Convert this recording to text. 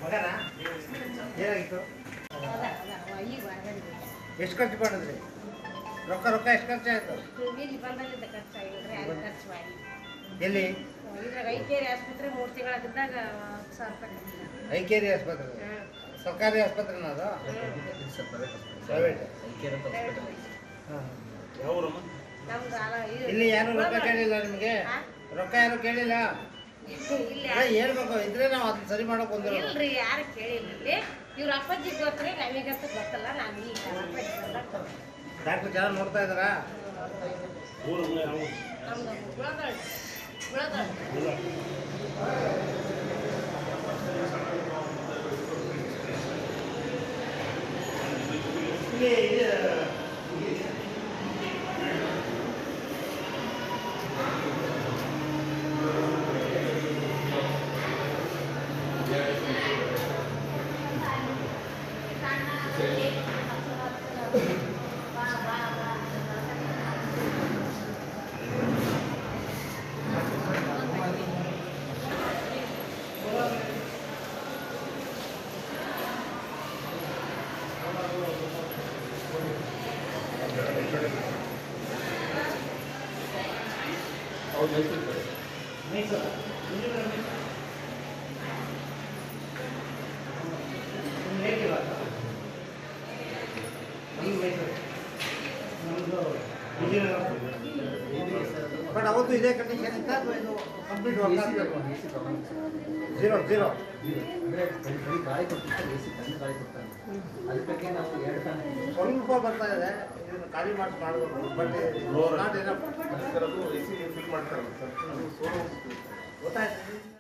ಮಗನ ಏನಾಗಿತ್ತು? ಎಷ್ಟು ಖರ್ಚು ಮಾಡಿದ್ರಿ? ರೊಕ್ಕ ಎಷ್ಟು ಖರ್ಚಾಯಿತು? ಎಲ್ಲಿ? ಐಕೇರಿ ಆಸ್ಪತ್ರೆ 3 ತಿಂಗಳಾಗಿದ್ದಾಗ ಐಕೇರಿ ಆಸ್ಪತ್ರೆ ಸರ್ಕಾರಿ ಆಸ್ಪತ್ರೆನ ಅದು? ಪ್ರೈವೇಟ್. ಇಲ್ಲಿ ಯಾರು ರೊಕ್ಕ ಕೇಳಿಲ್ಲ ನಿಮಗೆ? ರೊಕ್ಕ ಯಾರು ಕೇಳಿಲ್ಲ? ಹೇಳ್ಬೇಕು ಇದ್ರೆ ನಾವು ಅದನ್ನ ಸರಿ ಮಾಡೋಕೆ ಬಂದಿರೋ. ಇಲ್ರಿ, ಯಾರು ಕೇಳಿಲ್ಲ. ಇವ್ರ ಅಪ್ಪಾಜಿ ಗೊತ್ತ್ರಿ, ನಮಗಂತೂ ಗೊತ್ತಲ್ಲ. ನಾನು ಈಗ ಡಾಕ್ಟ್ರು ಚೆನ್ನಾಗಿ ನೋಡ್ತಾ ಇದ್ದಾರಾ? ನಮ್ದು ಗುಳದಾಳ್ ಬಟ್ ಅವತ್ತು ಇದೇ ಕಂಡೀಷನ್ ಇತ್ತ ಅಥವಾ ಇದು ಕಂಪ್ಲೀಟ್ ವರ್ಕ್ ಆಗ್ತದೆ? ಝೀರೋ ಸ್ವಲ್ಪ ಬರ್ತಾ ಇದೆ. ಇದನ್ನು ಖಾಲಿ ಮಾಡಬೇಕು. ಬಟ್ ನಾಟ್ ಏನಪ್ಪ ಫಿಲ್ ಮಾಡ್ತಾರೆ ಗೊತ್ತಾಯ್ತು.